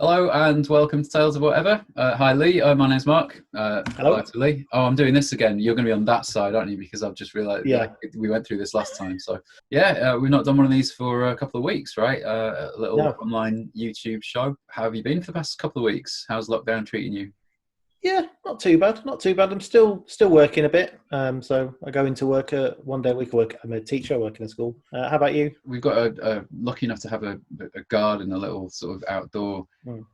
Hello and welcome to Tales of Whatever. Hi Lee, my name's Mark. Hello. Hello to Lee. Oh, I'm doing this again. You're going to be on that side, aren't you? Because I've just realised we went through this last time. So yeah, we've not done one of these for a couple of weeks, right? A little online YouTube show. How have you been for the past couple of weeks? How's lockdown treating you? Yeah, not too bad. Not too bad. I'm still working a bit. So I go into work 1 day a week. I'm a teacher. I work in a school. How about you? We've got a lucky enough to have a garden, a little sort of outdoor.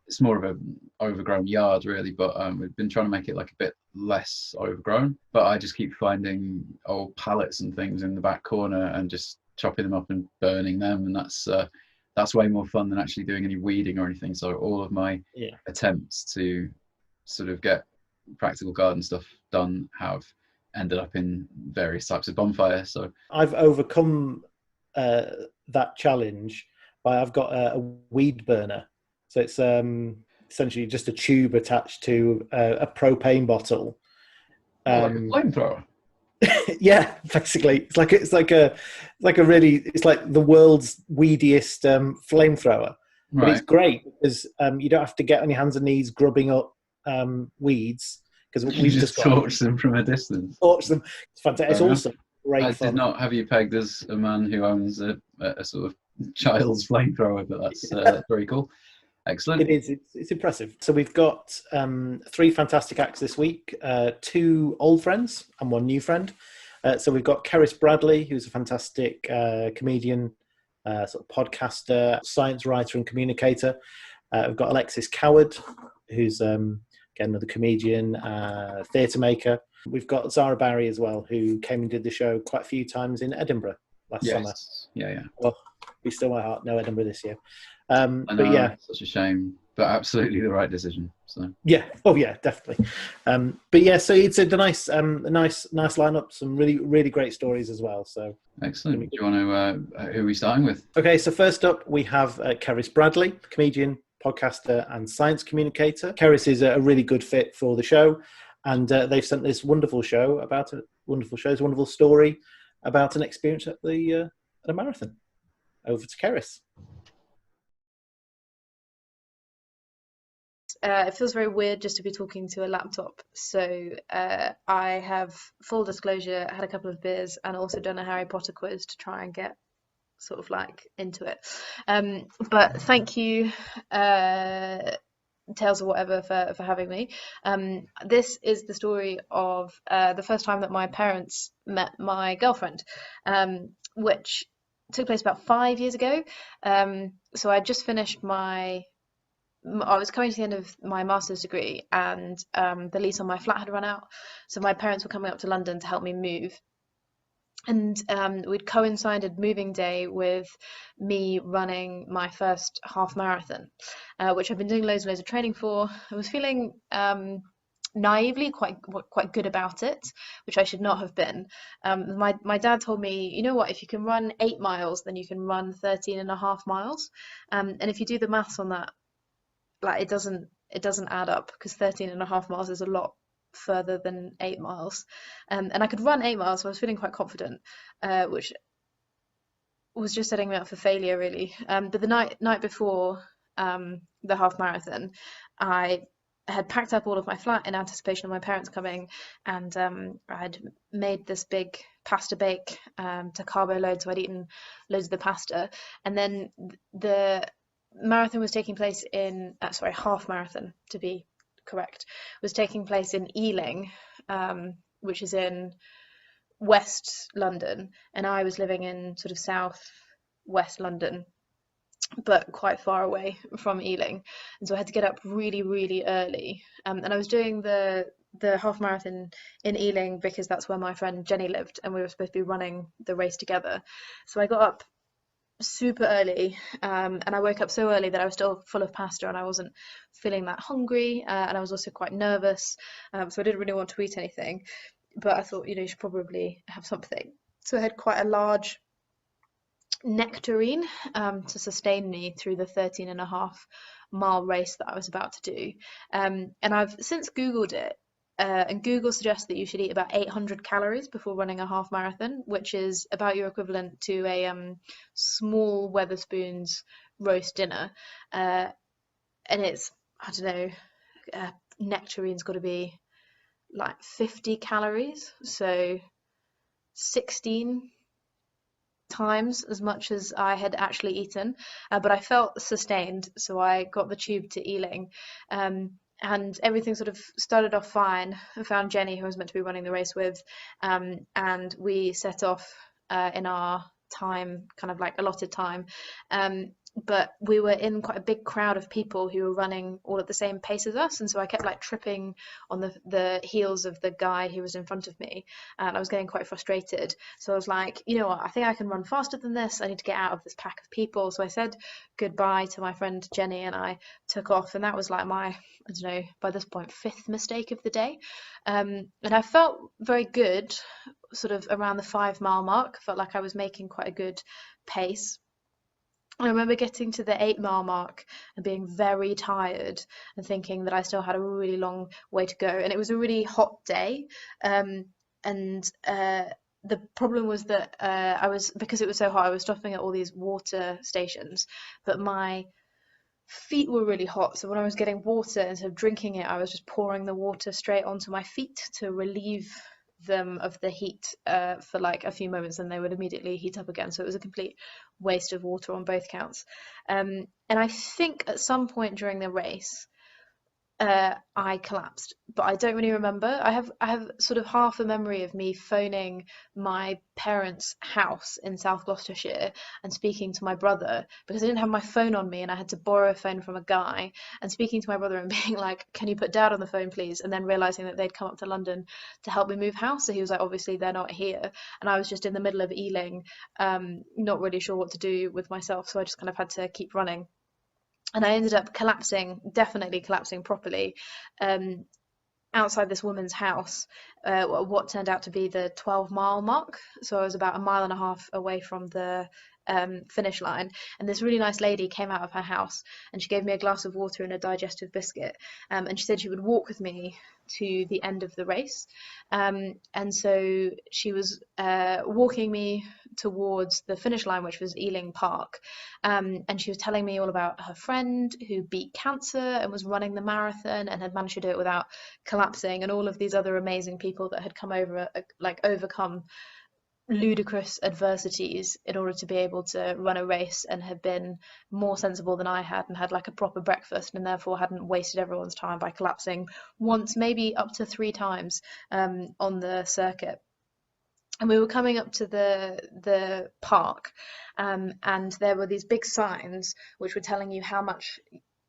It's more of an overgrown yard, really, but we've been trying to make it like a bit less overgrown. But I just keep finding old pallets and things in the back corner and just chopping them up and burning them, and that's way more fun than actually doing any weeding or anything. So all of my attempts to sort of get practical garden stuff done have ended up in various types of bonfire. So I've overcome that challenge by I've got a weed burner. So it's essentially just a tube attached to a propane bottle. Like a flamethrower. Yeah, basically, it's like the world's weediest flamethrower. But Right. it's great because you don't have to get on your hands and knees grubbing up weeds, because we've just torch them from a distance. Torch them. It's fantastic. It's also great I fun. did not have you pegged as a man who owns a sort of child's flamethrower, but that's very cool. Excellent. It is. It's impressive. So we've got 3 fantastic acts this week, 2 old friends and 1 new friend. So we've got Karis Bradley, who's a fantastic comedian, sort of podcaster, science writer and communicator. We've got Alexis Coward, who's again another comedian, theatre maker. We've got Zara Barry as well, who came and did the show quite a few times in Edinburgh last summer. Yeah. Well, be still my heart, no Edinburgh this year. I know, but yeah, such a shame, but absolutely the right decision. So yeah, definitely. But yeah, so it's a nice lineup. Some really great stories as well. So excellent. Do you want to? Who are we starting with? Okay, so first up we have Karis Bradley, comedian, podcaster, and science communicator. Karis is a really good fit for the show, and they've sent this wonderful story about an experience at a marathon. Over to Karis. It feels very weird just to be talking to a laptop. So I have, full disclosure, had a couple of beers and also done a Harry Potter quiz to try and get sort of like into it. But thank you, Tales of Whatever, for having me. This is the story of the first time that my parents met my girlfriend, which took place about 5 years ago. So I just finished I was coming to the end of my master's degree, and the lease on my flat had run out. So my parents were coming up to London to help me move. And we'd coincided moving day with me running my first half marathon, which I've been doing loads and loads of training for. I was feeling naively quite good about it, which I should not have been. My dad told me, you know what, if you can run 8 miles, then you can run 13 and a half miles. And if you do the maths on that, like it doesn't add up, because 13 and a half miles is a lot further than 8 miles. And I could run 8 miles, so I was feeling quite confident, which was just setting me up for failure, really. But the night before the half marathon, I had packed up all of my flat in anticipation of my parents coming, and I had made this big pasta bake to carbo load, so I'd eaten loads of the pasta. And then the marathon was taking place in half marathon, to be correct, was taking place in Ealing, which is in West London, and I was living in sort of South West London, but quite far away from Ealing. And so I had to get up really, really early, and I was doing the half marathon in Ealing because that's where my friend Jenny lived, and we were supposed to be running the race together. So I got up super early, and I woke up so early that I was still full of pasta and I wasn't feeling that hungry, and I was also quite nervous, so I didn't really want to eat anything, but I thought, you should probably have something. So I had quite a large nectarine to sustain me through the 13 and a half mile race that I was about to do, and I've since Googled it, and Google suggests that you should eat about 800 calories before running a half marathon, which is about your equivalent to a small Weatherspoons roast dinner. and it's, I don't know, nectarine's got to be like 50 calories, so 16 times as much as I had actually eaten, but I felt sustained, so I got the tube to Ealing, and everything sort of started off fine. I found Jenny, who I was meant to be running the race with, and we set off in our time, kind of like allotted time, but we were in quite a big crowd of people who were running all at the same pace as us, and so I kept like tripping on the heels of the guy who was in front of me, and I was getting quite frustrated. So I was like, you know what, I think I can run faster than this. I need to get out of this pack of people. So I said goodbye to my friend Jenny and I took off, and that was like my, I don't know, by this point, 5th mistake of the day. And I felt very good sort of around the 5 mile mark. Felt like I was making quite a good pace. I remember getting to the 8 mile mark and being very tired and thinking that I still had a really long way to go. And it was a really hot day. The problem was that because it was so hot, I was stopping at all these water stations, but my feet were really hot. So when I was getting water, instead of drinking it, I was just pouring the water straight onto my feet to relieve them of the heat for like a few moments, and they would immediately heat up again. So it was a complete waste of water on both counts. And I think at some point during the race, I collapsed, but I don't really remember. I have sort of half a memory of me phoning my parents' house in South Gloucestershire and speaking to my brother, because I didn't have my phone on me and I had to borrow a phone from a guy, and speaking to my brother and being like, can you put Dad on the phone please, and then realizing that they'd come up to London to help me move house. So he was like, obviously they're not here, and I was just in the middle of Ealing, not really sure what to do with myself, so I just kind of had to keep running. And I ended up collapsing, definitely collapsing properly, outside this woman's house, what turned out to be the 12-mile mark. So I was about 1.5 miles away from the finish line, and this really nice lady came out of her house and she gave me a glass of water and a digestive biscuit, and she said she would walk with me to the end of the race, and so she was walking me towards the finish line, which was Ealing Park, and she was telling me all about her friend who beat cancer and was running the marathon and had managed to do it without collapsing, and all of these other amazing people that had come over, like overcome ludicrous adversities in order to be able to run a race, and had been more sensible than I had, and had like a proper breakfast, and therefore hadn't wasted everyone's time by collapsing once, maybe up to 3 times on the circuit. And we were coming up to the park, and there were these big signs which were telling you how much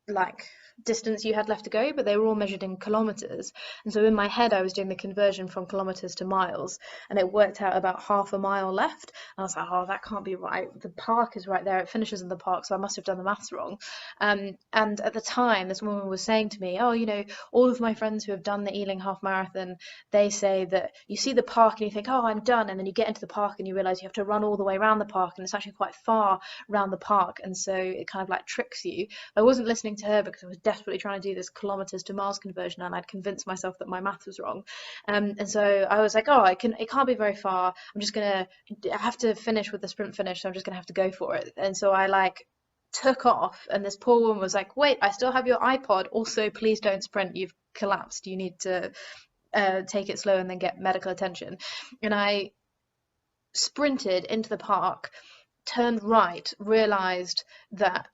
like distance you had left to go, but they were all measured in kilometers. And so in my head I was doing the conversion from kilometers to miles, and it worked out about 1/2 mile left. And I was like, oh, that can't be right, the park is right there, it finishes in the park, so I must have done the maths wrong. And at the time this woman was saying to me, oh, you know, all of my friends who have done the Ealing half marathon, they say that you see the park and you think, oh, I'm done, and then you get into the park and you realize you have to run all the way around the park, and it's actually quite far around the park, and so it kind of like tricks you. I wasn't listening to her because I was desperately trying to do this kilometers to miles conversion, and I'd convinced myself that my math was wrong. And so I was like, oh, it can't be very far, I have to finish with the sprint finish, so I'm just gonna have to go for it. And so I like took off, and this poor woman was like, wait, I still have your iPod, also please don't sprint, you've collapsed, you need to take it slow and then get medical attention. And I sprinted into the park, turned right, realized that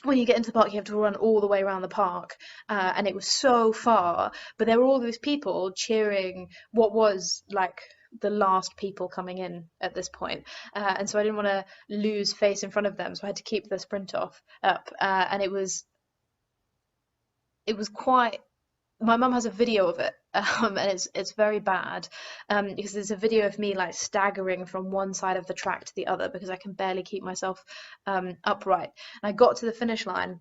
when you get into the park you have to run all the way around the park, and it was so far, but there were all these people cheering what was like the last people coming in at this point, and so I didn't want to lose face in front of them, so I had to keep the sprint up, and it was quite, my mum has a video of it, and it's very bad, because there's a video of me like staggering from one side of the track to the other because I can barely keep myself upright. And I got to the finish line,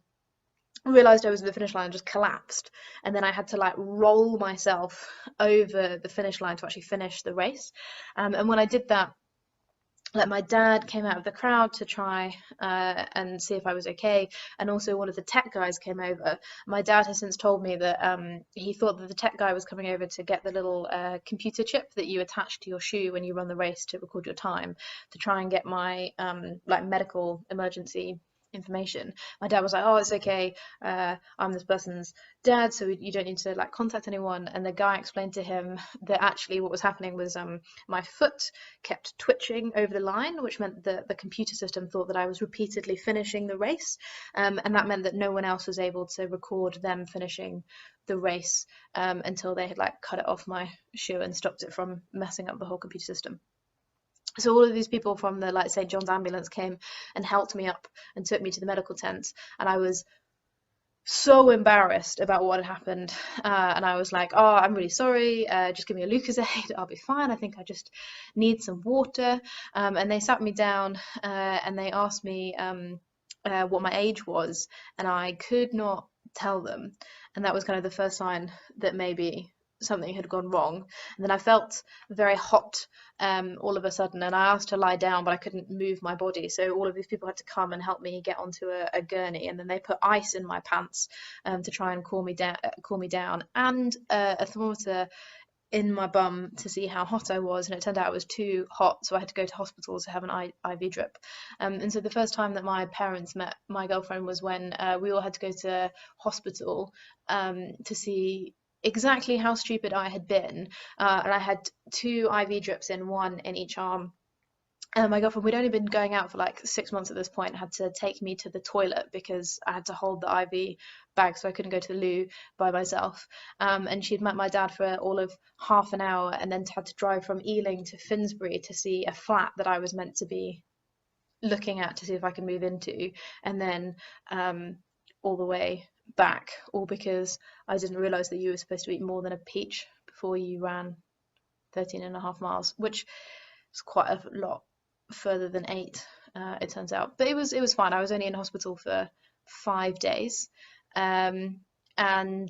realized I was at the finish line, and just collapsed, and then I had to like roll myself over the finish line to actually finish the race. And when I did that, like my dad came out of the crowd to try and see if I was okay, and also one of the tech guys came over. My dad has since told me that he thought that the tech guy was coming over to get the little computer chip that you attach to your shoe when you run the race to record your time, to try and get my like medical emergency information. My dad was like, oh, it's okay, I'm this person's dad, so you don't need to like contact anyone. And the guy explained to him that actually what was happening was my foot kept twitching over the line, which meant that the computer system thought that I was repeatedly finishing the race, and that meant that no one else was able to record them finishing the race until they had like cut it off my shoe and stopped it from messing up the whole computer system. So all of these people from the like St. John's ambulance came and helped me up and took me to the medical tent, and I was so embarrassed about what had happened, and I was like, oh, I'm really sorry, just give me a Lucozade, I'll be fine, I think I just need some water. And they sat me down and they asked me what my age was, and I could not tell them, and that was kind of the first sign that maybe something had gone wrong. And then I felt very hot all of a sudden, and I asked to lie down, but I couldn't move my body, so all of these people had to come and help me get onto a gurney, and then they put ice in my pants to try and cool me down, and a thermometer in my bum to see how hot I was, and it turned out it was too hot, so I had to go to hospital to have an IV drip. And so the first time that my parents met my girlfriend was when we all had to go to hospital to see exactly how stupid I had been, and I had 2 IV drips in, one in each arm. And my girlfriend, we'd only been going out for like 6 months at this point, had to take me to the toilet because I had to hold the IV bag, so I couldn't go to the loo by myself. And she'd met my dad for all of half an hour, and then had to drive from Ealing to Finsbury to see a flat that I was meant to be looking at to see if I could move into, and then all the way back, all because I didn't realise that you were supposed to eat more than a peach before you ran 13.5 miles, which is quite a lot further than 8, it turns out. But it was fine. I was only in hospital for 5 days, and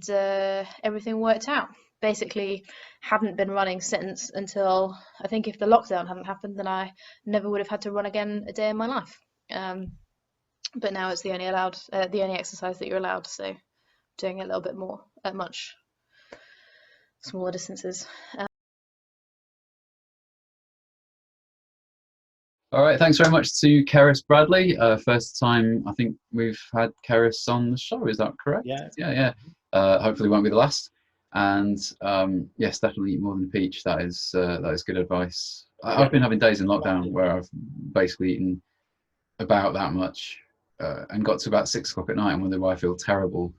everything worked out. Basically, hadn't been running since, until I think if the lockdown hadn't happened, then I never would have had to run again a day in my life. But now it's the only exercise that you're allowed, so doing it a little bit more at much smaller distances. All right, thanks very much to Karis Bradley. First time I think we've had Karis on the show, is that correct? Yeah. Hopefully won't be the last. And yes, definitely eat more than a peach. That is good advice. I've been having days in lockdown where I've basically eaten about that much, and got to about 6 o'clock at night and wondered why I feel terrible.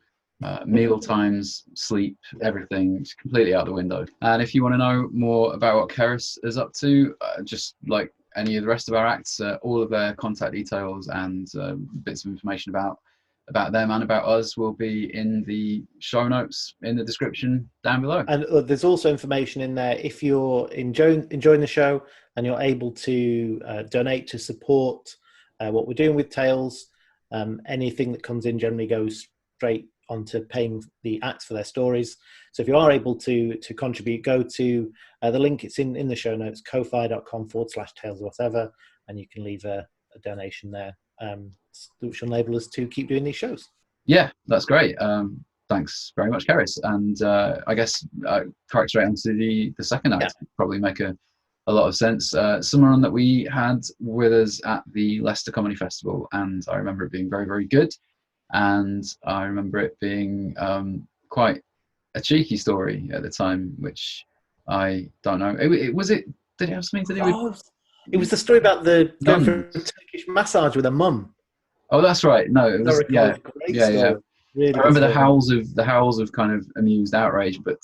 Meal times, sleep, everything is completely out the window. And if you want to know more about what Karis is up to, just like any of the rest of our acts, all of their contact details and bits of information about them and about us will be in the show notes in the description down below. And there's also information in there if you're enjoying the show and you're able to donate to support what we're doing with Tales. Anything that comes in generally goes straight onto paying the acts for their stories. So if you are able to contribute, go to the link. It's in the show notes, ko-fi.com/tales whatever, and you can leave a donation there, which will enable us to keep doing these shows. Yeah, that's great. Thanks very much, Karis. And I guess correct straight onto the second act. Yeah. Probably make a lot of sense. Someone that we had with us at the Leicester Comedy Festival, and I remember it being very, very good. And I remember it being quite a cheeky story at the time, which I don't know. Did it have something to do with? It was the story about going for a Turkish massage with a mum. Oh, that's right. No, it was yeah. Really I remember the howls of kind of amused outrage, but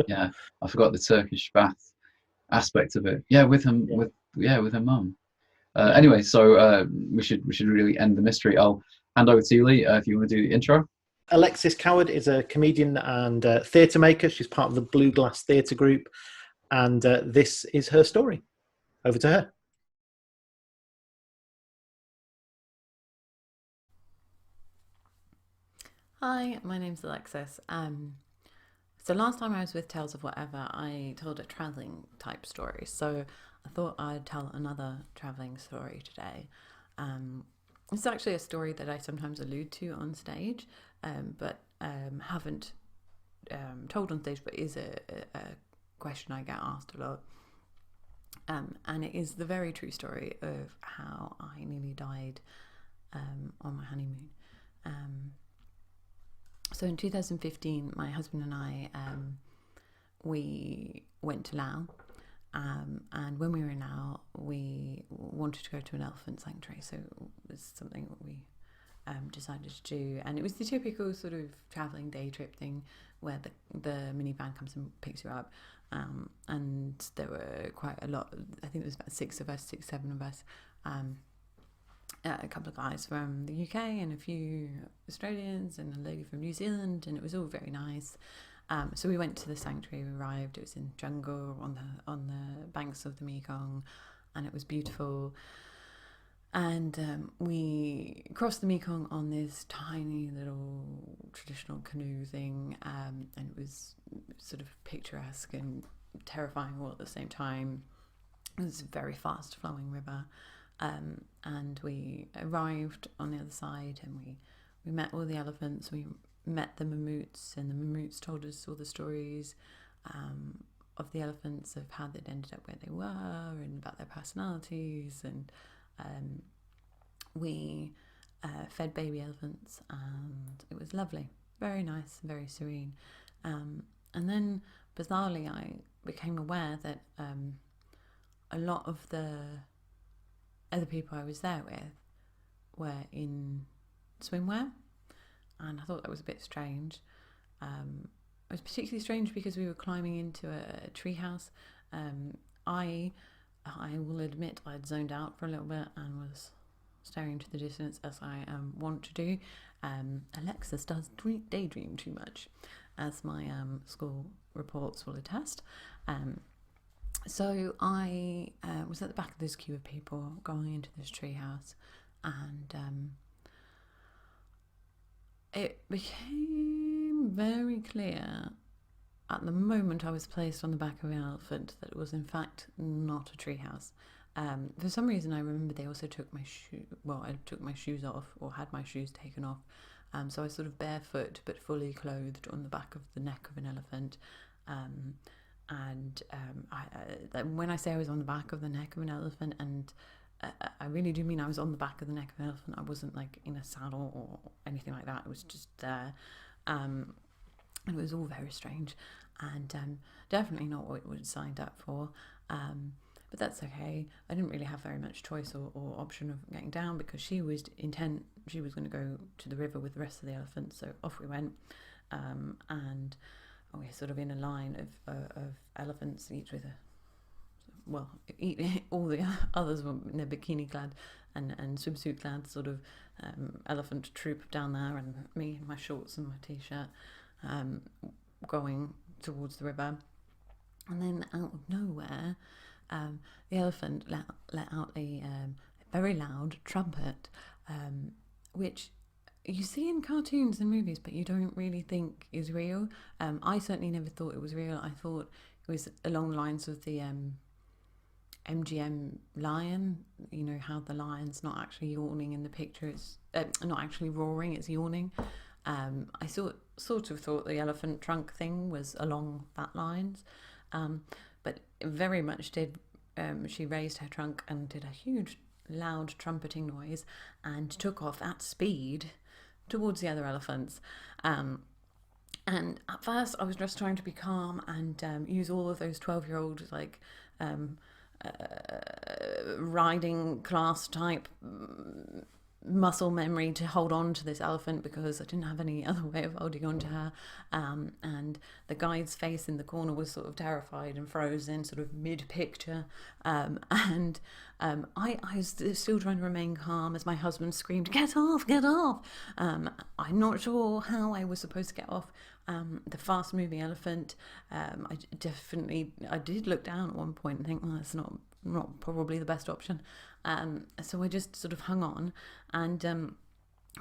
yeah, I forgot the Turkish bath aspect of it. Yeah, with him, with her mum. Anyway, so we should really end the mystery. I'll hand over to you, Lee, if you want to do the intro. Alexis Coward is a comedian and theatre maker. She's part of the Blue Glass Theatre Group, and this is her story. Over to her. Hi, my name's Alexis. So last time I was with Tales of Whatever, I told a travelling type story. So I thought I'd tell another travelling story today. It's actually a story that I sometimes allude to on stage, but haven't told on stage, but is a question I get asked a lot. And it is the very true story of how I nearly died on my honeymoon. So in 2015, my husband and I, we went to Laos. And when we were in Laos, we wanted to go to an elephant sanctuary. So it was something that we decided to do. And it was the typical sort of travelling day trip thing where the minivan comes and picks you up. And there were quite a lot, I think there was about 7 of us. A couple of guys from the UK and a few Australians and a lady from New Zealand, and it was all very nice. So we went to the sanctuary. We arrived. It was in jungle on the banks of the Mekong, and it was beautiful. And we crossed the Mekong on this tiny little traditional canoe thing, and it was sort of picturesque and terrifying all at the same time. It was a very fast flowing river. And we arrived on the other side, and we met all the elephants. We met the mammoths, and the mammoths told us all the stories of the elephants, of how they'd ended up where they were, and about their personalities. And we fed baby elephants, and it was lovely, very nice, very serene. And then bizarrely, I became aware that a lot of the other people I was there with were in swimwear, and I thought that was a bit strange. It was particularly strange because we were climbing into a treehouse. I will admit I'd zoned out for a little bit and was staring into the distance, as I want to do. Alexis does daydream too much, as my school reports will attest. So I was at the back of this queue of people going into this treehouse, and it became very clear at the moment I was placed on the back of an elephant that it was in fact not a treehouse. For some reason, I remember they also took my I took my shoes off, or had my shoes taken off. So I was sort of barefoot but fully clothed on the back of the neck of an elephant. When I say I was on the back of the neck of an elephant, and I really do mean I was on the back of the neck of an elephant. I wasn't like in a saddle or anything like that. It was just there. And it was all very strange, and definitely not what we signed up for. But that's okay. I didn't really have very much choice or option of getting down, because she was going to go to the river with the rest of the elephants. So off we went, and we're sort of in a line of elephants, each with all the others were in their bikini clad and swimsuit clad sort of elephant troop down there, and me in my shorts and my t-shirt going towards the river. And then out of nowhere, the elephant let out a very loud trumpet, which you see in cartoons and movies, but you don't really think is real. I certainly never thought it was real. I thought it was along the lines of the MGM lion. You know how the lion's not actually yawning in the picture; it's not actually roaring; it's yawning. I sort of thought the elephant trunk thing was along that lines, but it very much did. She raised her trunk and did a huge, loud trumpeting noise, and took off at speed towards the other elephants. And at first I was just trying to be calm and use all of those 12-year-old riding class type muscle memory to hold on to this elephant, because I didn't have any other way of holding on to her. And the guide's face in the corner was sort of terrified and frozen, sort of mid-picture. I was still trying to remain calm as my husband screamed, "Get off, get off!" I'm not sure how I was supposed to get off the fast-moving elephant. I did look down at one point and think, well, that's not probably the best option. So I just sort of hung on, and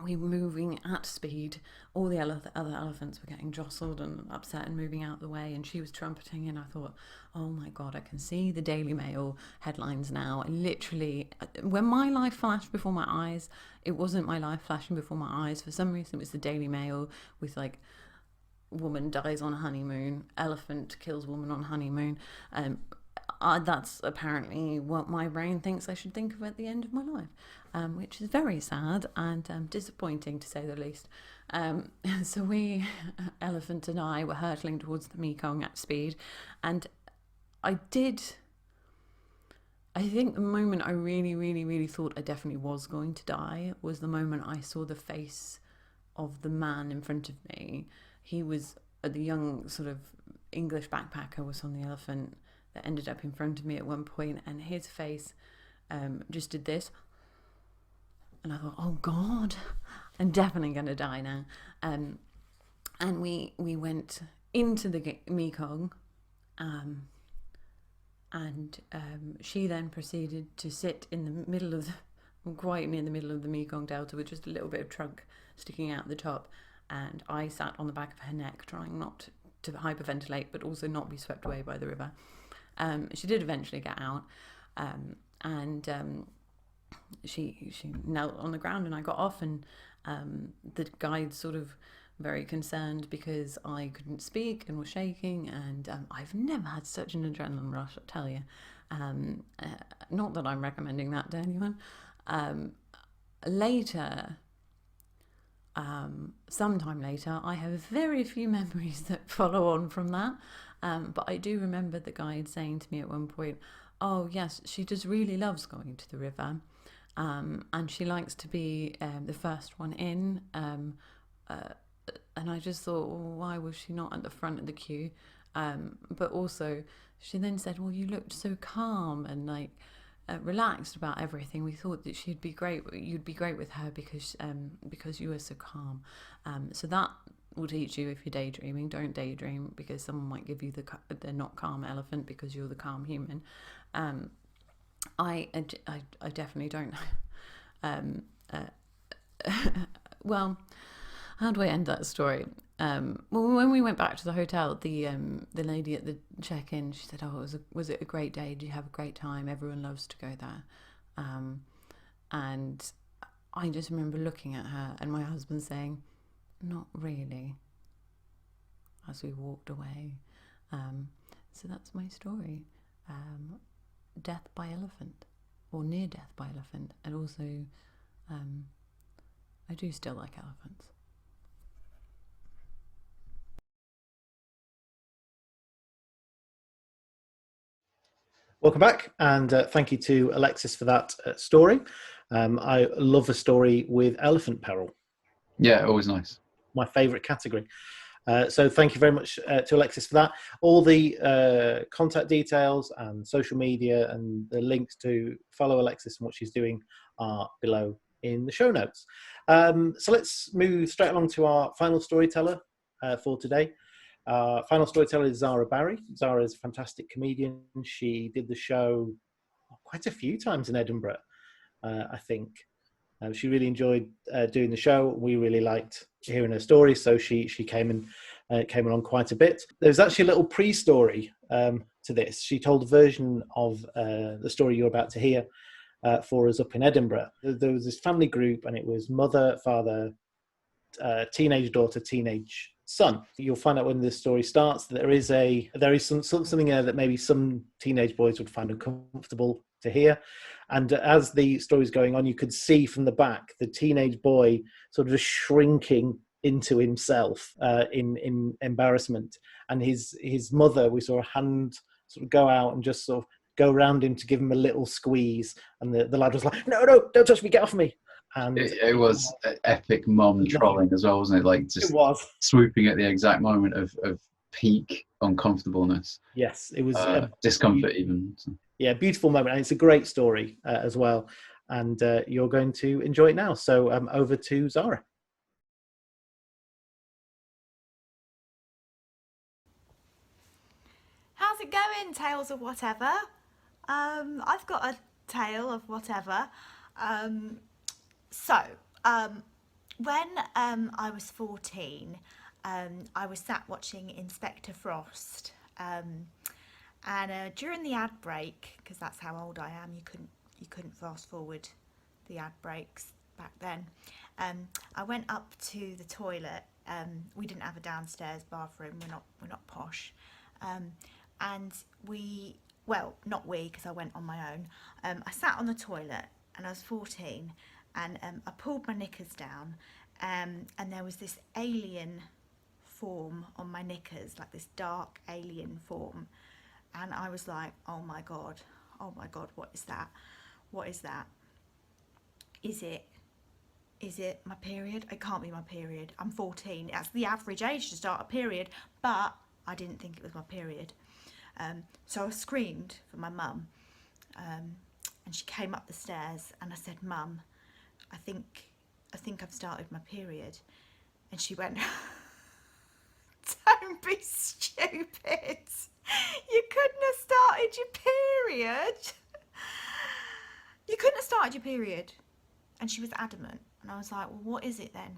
we were moving at speed. All the other elephants were getting jostled and upset and moving out of the way, and she was trumpeting, and I thought, oh my God, I can see the Daily Mail headlines now. I literally, when my life flashed before my eyes, it wasn't my life flashing before my eyes. For some reason, it was the Daily Mail with like, woman dies on honeymoon, elephant kills woman on honeymoon. that's apparently what my brain thinks I should think of at the end of my life, which is very sad and disappointing to say the least. So Elephant and I, were hurtling towards the Mekong at speed, and I think the moment I really, really, really thought I definitely was going to die was the moment I saw the face of the man in front of me. He was the young sort of English backpacker was on the elephant that ended up in front of me at one point, and his face just did this. And I thought, oh God, I'm definitely going to die now. And we went into the Mekong, and she then proceeded to sit in the middle of quite near the middle of the Mekong Delta with just a little bit of trunk sticking out the top. And I sat on the back of her neck, trying not to hyperventilate, but also not be swept away by the river. She did eventually get out, and she knelt on the ground, and I got off, and the guide sort of very concerned because I couldn't speak and was shaking, and I've never had such an adrenaline rush, I tell you. Not that I'm recommending that to anyone. Sometime later, I have very few memories that follow on from that, but I do remember the guide saying to me at one point, oh yes, she just really loves going to the river, and she likes to be the first one in, and I just thought, well, why was she not at the front of the queue? But also she then said, well, you looked so calm and like relaxed about everything. We thought that you'd be great with her because you were so calm. So that will teach you, if you're daydreaming, don't daydream, because someone might give you the not calm elephant because you're the calm human. I definitely don't. Well, how do I end that story? Well, when we went back to the hotel, the lady at the check-in, she said, "Oh, was it a great day? Did you have a great time? Everyone loves to go there." And I just remember looking at her and my husband saying, "Not really," as we walked away. So that's my story. Death by elephant, or near death by elephant, and also I do still like elephants. Welcome back, and thank you to Alexis for that story. I love a story with elephant peril. Yeah, always nice. My favourite category. So thank you very much to Alexis for that. All the contact details and social media and the links to follow Alexis and what she's doing are below in the show notes. So let's move straight along to our final storyteller for today. Final storyteller is Zara Barry. Zara is a fantastic comedian. She did the show quite a few times in Edinburgh, I think. She really enjoyed doing the show. We really liked hearing her story, so she came along quite a bit. There's actually a little pre-story to this. She told a version of the story you're about to hear for us up in Edinburgh. There was this family group, and it was mother, father, teenage daughter, teenage son. You'll find out when this story starts that there is something there that maybe some teenage boys would find uncomfortable to hear. And as the story's going on, you could see from the back the teenage boy sort of shrinking into himself in embarrassment. And his mother, we saw a hand sort of go out and just sort of go around him to give him a little squeeze. And the lad was like, no, don't touch me, get off me. And it was epic mom trolling as well, wasn't it? Like just it was swooping at the exact moment of peak uncomfortableness. Yes, it was discomfort even. So. Yeah, beautiful moment, and it's a great story as well. And you're going to enjoy it now. So over to Zara. How's it going, Tales of Whatever? I've got a tale of whatever. So, when I was 14, I was sat watching Inspector Frost, and during the ad break, because that's how old I am, you couldn't fast forward the ad breaks back then. I went up to the toilet. We didn't have a downstairs bathroom. We're not posh, and we well, not we, because I went on my own. I sat on the toilet, and I was 14, and I pulled my knickers down, and there was this alien form on my knickers, like this dark alien form, and I was like, oh my god, what is that? What is that? Is it my period? It can't be my period. I'm 14. That's the average age to start a period, but I didn't think it was my period. So I screamed for my mum, and she came up the stairs, and I said, Mum, I think I've started my period. And she went, don't be stupid. You couldn't have started your period. You couldn't have started your period. And she was adamant. And I was like, well, what is it then?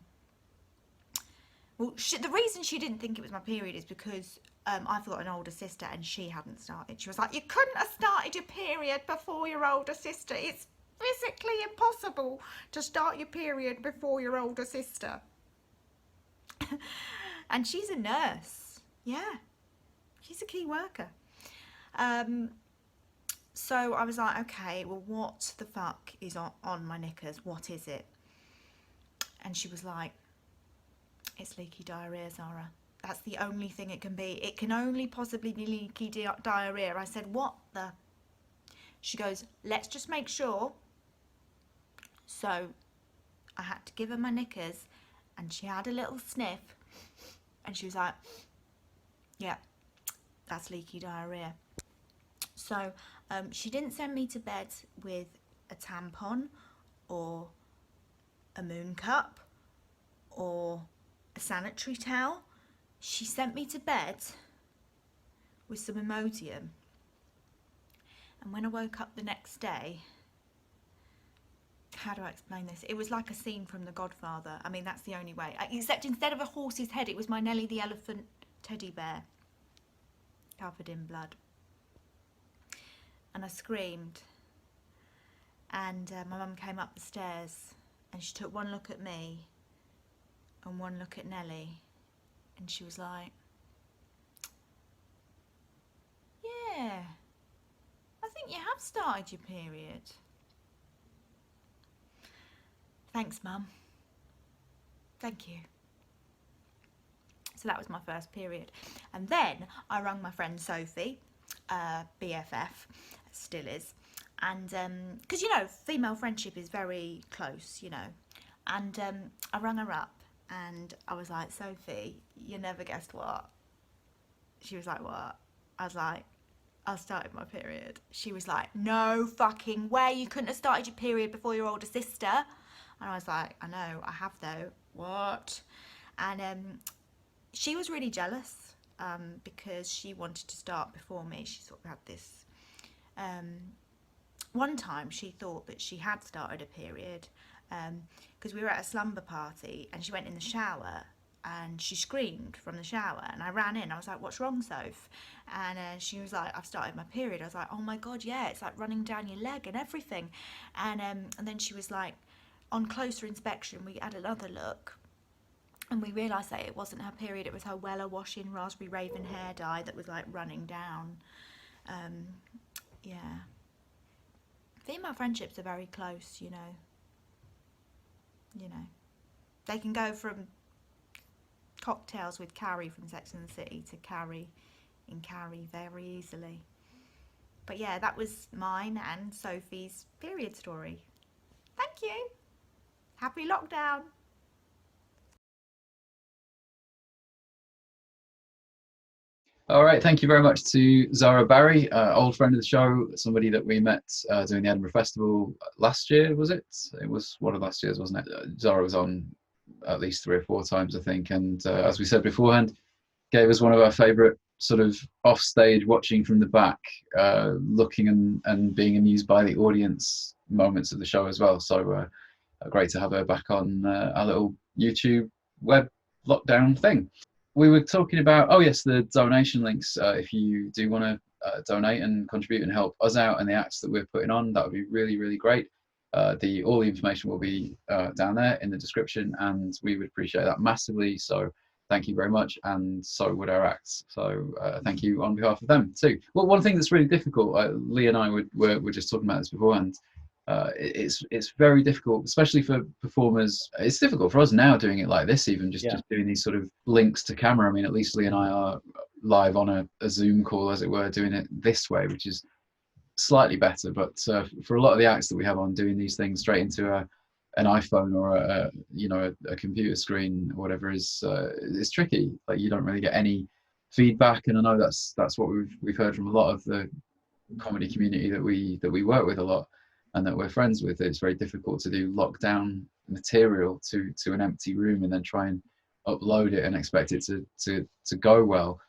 Well, the reason she didn't think it was my period is because I've got an older sister and she hadn't started. She was like, you couldn't have started your period before your older sister. It's physically impossible to start your period before your older sister. And she's a nurse. Yeah, she's a key worker. So I was like, okay, well, what the fuck is on my knickers? What is it? And she was like, it's leaky diarrhea, Zara. That's the only thing it can be. It can only possibly be leaky diarrhea. I said, what the? She goes, let's just make sure. So I had to give her my knickers, and she had a little sniff, and she was like, yeah, that's leaky diarrhea. So she didn't send me to bed with a tampon or a moon cup or a sanitary towel. She sent me to bed with some Imodium. And when I woke up the next day, how do I explain this? It was like a scene from The Godfather. I mean, that's the only way. Except instead of a horse's head, it was my Nelly the elephant teddy bear covered in blood. And I screamed. And my mum came up the stairs, and she took one look at me and one look at Nelly, and she was like, yeah, I think you have started your period. Thanks, Mum. Thank you. So that was my first period. And then I rang my friend Sophie, BFF, still is. And because, you know, female friendship is very close, you know. And I rang her up and I was like, Sophie, you never guessed what? She was like, what? I was like, I started my period. She was like, no fucking way, you couldn't have started your period before your older sister. And I was like, I know, I have though. What? And she was really jealous because she wanted to start before me. She sort of had this... one time she thought that she had started a period because we were at a slumber party and she went in the shower and she screamed from the shower, and I ran in. I was like, what's wrong, Soph? And she was like, I've started my period. I was like, oh my God, yeah, it's like running down your leg and everything. And then she was like, on closer inspection, we had another look and we realised that it wasn't her period, it was her Weller washing raspberry raven hair dye that was like running down. Yeah. Female friendships are very close, you know. You know. They can go from cocktails with Carrie from Sex and the City to Carrie in Carrie very easily. But yeah, that was mine and Sophie's period story. Thank you. Happy lockdown. All right, thank you very much to Zahra Barri, old friend of the show, somebody that we met doing the Edinburgh Festival last year, was it? It was one of last year's, wasn't it? Zahra was on at least 3 or 4 times, I think, and as we said beforehand, gave us one of our favourite sort of offstage watching from the back, looking and being amused by the audience moments of the show as well. So great to have her back on our little YouTube web lockdown thing. We were talking about, oh yes, the donation links. If you do want to donate and contribute and help us out and the acts that we're putting on, that would be really, really great. All the information will be down there in the description, and we would appreciate that massively. So thank you very much, and so would our acts. So thank you on behalf of them too. Well, one thing that's really difficult, Lee and I were just talking about this beforehand. It's very difficult, especially for performers. It's difficult for us now doing it like this, even just doing these sort of links to camera. I mean, at least Lee and I are live on a Zoom call, as it were, doing it this way, which is slightly better. But for a lot of the acts that we have on, doing these things straight into an iPhone or a computer screen or whatever is tricky. Like, you don't really get any feedback, and I know that's what we've heard from a lot of the comedy community that we work with a lot and that we're friends with. It's very difficult to do lockdown material to an empty room and then try and upload it and expect it to go well.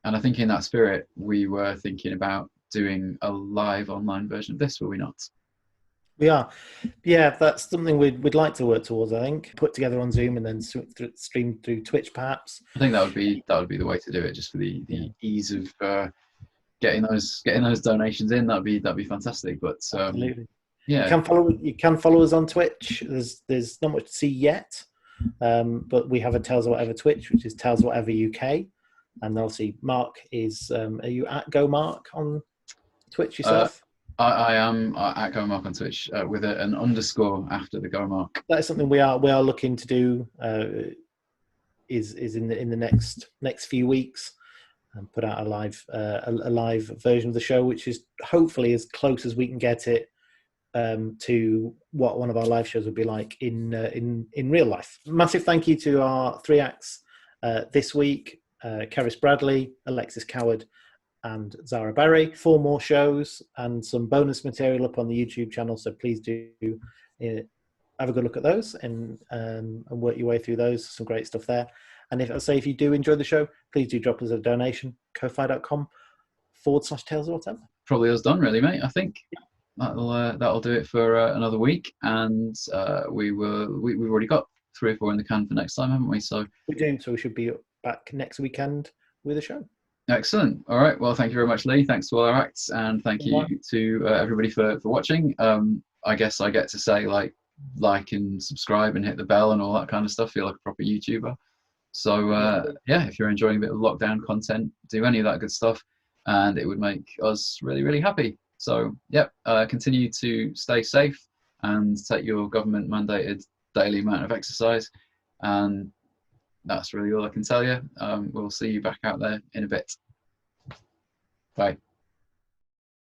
And I think in that spirit, we were thinking about doing a live online version of this, were we not? We are. Yeah, that's something we'd like to work towards, I think. Put together on Zoom and then stream through Twitch, perhaps. I think that would be the way to do it, just for the ease of getting those donations in. That'd be fantastic. But absolutely. Yeah. You can follow us on Twitch. There's not much to see yet. But we have a Tales of Whatever Twitch, which is Tales of Whatever UK. And obviously Mark is are you at Go Mark on Twitch yourself? I am at Go Mark on Twitch with an underscore after the Go Mark. That's something we are looking to do. Is in the next few weeks, and put out a live version of the show, which is hopefully as close as we can get it to what one of our live shows would be like in real life. Massive thank you to our 3 acts this week: Karis Bradley, Alexis Coward, and Zara Barry. 4 more shows and some bonus material up on the YouTube channel, so please do have a good look at those and work your way through those. Some great stuff there. And if you do enjoy the show, please do drop us a donation, ko-fi.com/tales of whatever. Probably us done, really, mate. I think that'll do it for another week, and we've already got 3 or 4 in the can for next time, haven't we? So we do. So we should be back next weekend with a show. Excellent. All right. Well, thank you very much, Lee. Thanks to all our acts, and thank you to everybody for watching. I guess I get to say like and subscribe and hit the bell and all that kind of stuff. Feel like a proper YouTuber. So if you're enjoying a bit of lockdown content, do any of that good stuff, and it would make us really, really happy. So continue to stay safe and take your government mandated daily amount of exercise, and that's really all I can tell you. We'll see you back out there in a bit. Bye.